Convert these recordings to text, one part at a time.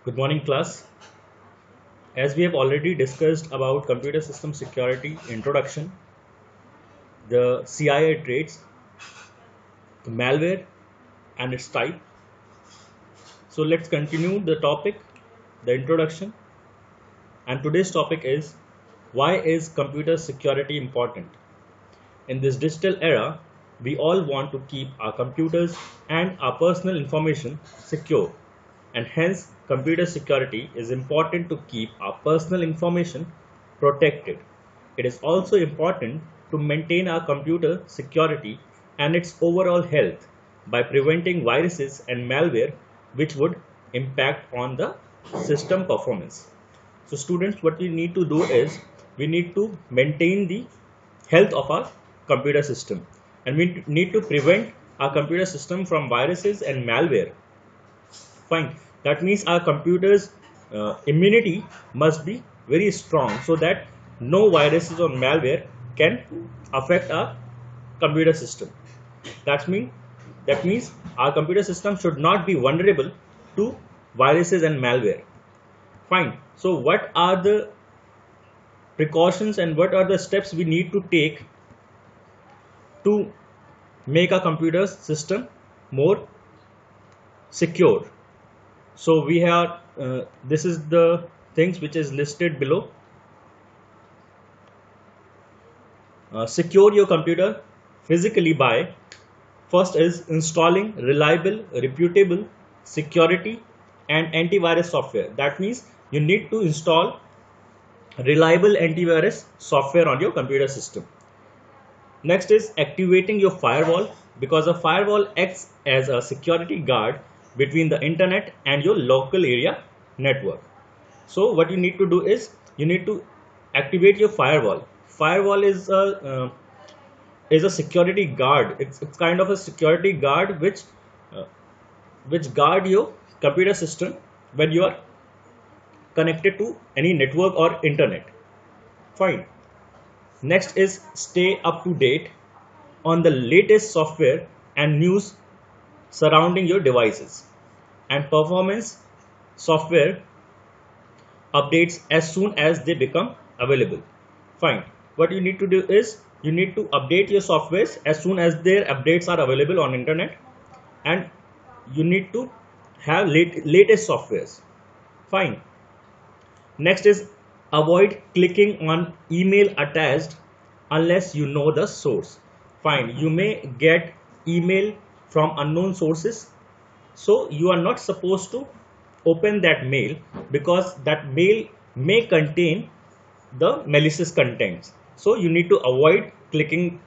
Good morning, class. As we have already discussed about computer system security introduction, the CIA traits, the malware, and its type. So let's continue the topic, the introduction. And today's topic is why is computer security important? In this digital era, we all want to keep our computers and our personal information secure, and hence computer security is important to keep our personal information protected. It is also important to maintain our computer security and its overall health by preventing viruses and malware which would impact on the system performance. So students, what we need to do is we need to maintain the health of our computer system, and we need to prevent our computer system from viruses and malware. Fine. That means our computer's immunity must be very strong so that no viruses or malware can affect our computer system. That means our computer system should not be vulnerable to viruses and malware. Fine. So what are the precautions and what are the steps we need to take to make our computer system more secure? So we have this is the things which is listed below. Secure your computer physically by first is installing reliable, reputable security and antivirus software. That means you need to install reliable antivirus software on your computer system. Next is activating your firewall, because a firewall acts as a security guard between the internet and your local area network. So what you need to do is you need to activate your firewall. Firewall is a security guard. It's kind of a security guard which guard your computer system when you are connected to any network or internet. Fine. Next is stay up to date on the latest software and news surrounding your devices, and performance software updates as soon as they become available. Fine. What you need to do is you need to update your softwares as soon as their updates are available on internet, and you need to have latest softwares. Fine. Next is avoid clicking on email attached unless you know the source. Fine. You may get email from unknown sources, so you are not supposed to open that mail because that mail may contain the malicious contents. So you need to avoid clicking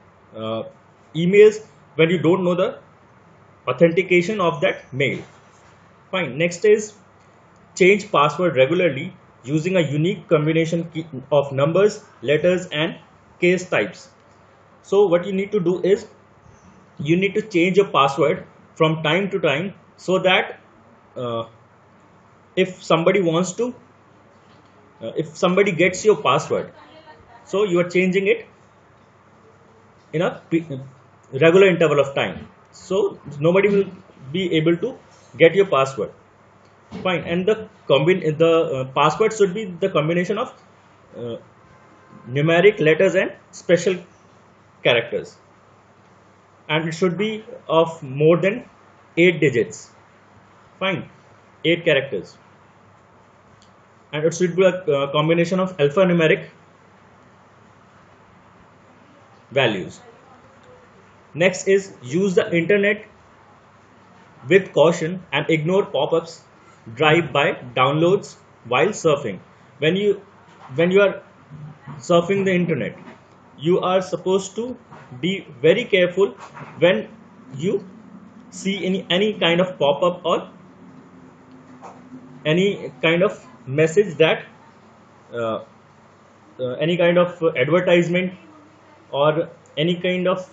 emails when you don't know the authentication of that mail. Fine. Next is change password regularly using a unique combination of numbers, letters and case types. So what you need to do is you need to change your password from time to time, so that if somebody wants to if somebody gets your password, so you are changing it in a regular interval of time, so nobody will be able to get your password. Fine. And the password should be the combination of uh, numeric letters and special characters, and it should be of more than 8 digits. Fine. 8 characters, and it should be a combination of alphanumeric values. Next is use the internet with caution and ignore pop-ups, drive-by downloads while surfing. When you are surfing the internet, you are supposed to be very careful when you see any kind of pop-up or any kind of message that any kind of advertisement or any kind of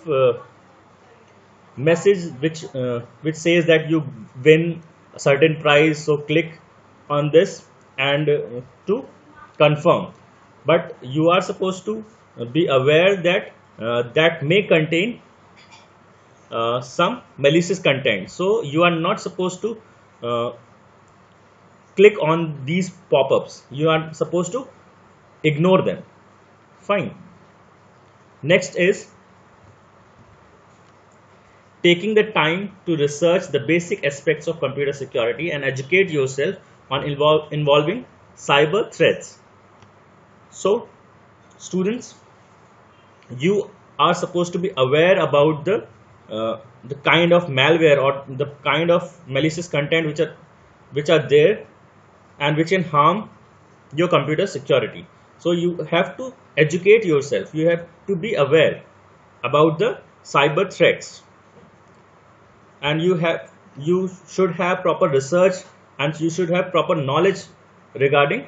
message which says that you win a certain prize, so click on this and to confirm. But you are supposed to be aware that that may contain some malicious content, so you are not supposed to uh, click on these pop-ups. You are supposed to ignore them. Fine. Next is taking the time to research the basic aspects of computer security and educate yourself on involving cyber threats. So, students, you are supposed to be aware about the kind of malware or the kind of malicious content which are there and which can harm your computer security. So you have to educate yourself. You have to be aware about the cyber threats, and you should have proper research and you should have proper knowledge regarding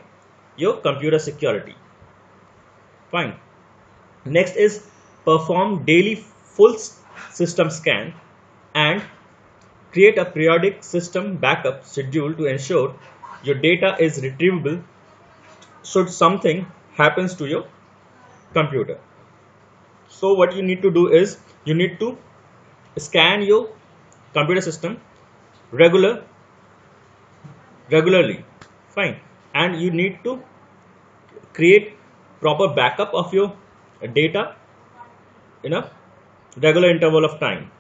your computer security. Fine. Next is perform daily full system scan and create a periodic system backup schedule to ensure your data is retrievable should something happens to your computer. So what you need to do is you need to scan your computer system regularly. Fine. And you need to create proper backup of your data in a regular interval of time,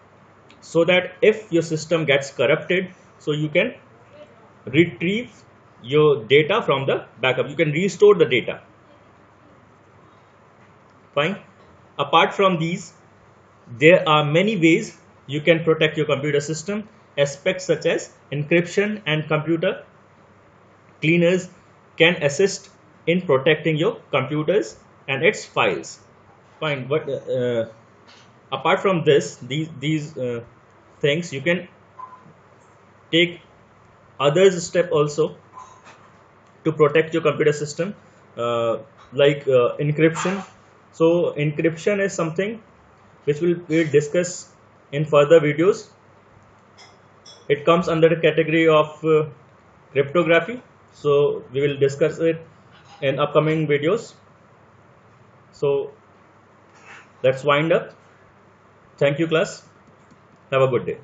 so that if your system gets corrupted, so you can retrieve your data from the backup, you can restore the data. Fine. Apart from these, there are many ways you can protect your computer system. Aspects such as encryption and computer cleaners can assist in protecting your computers and its files. Fine. But apart from this, these things, you can take others step also to protect your computer system, like encryption. So encryption is something which we'll discuss in further videos. It comes under the category of cryptography, so we will discuss it in upcoming videos. So let's wind up. Thank you, class. Have a good day.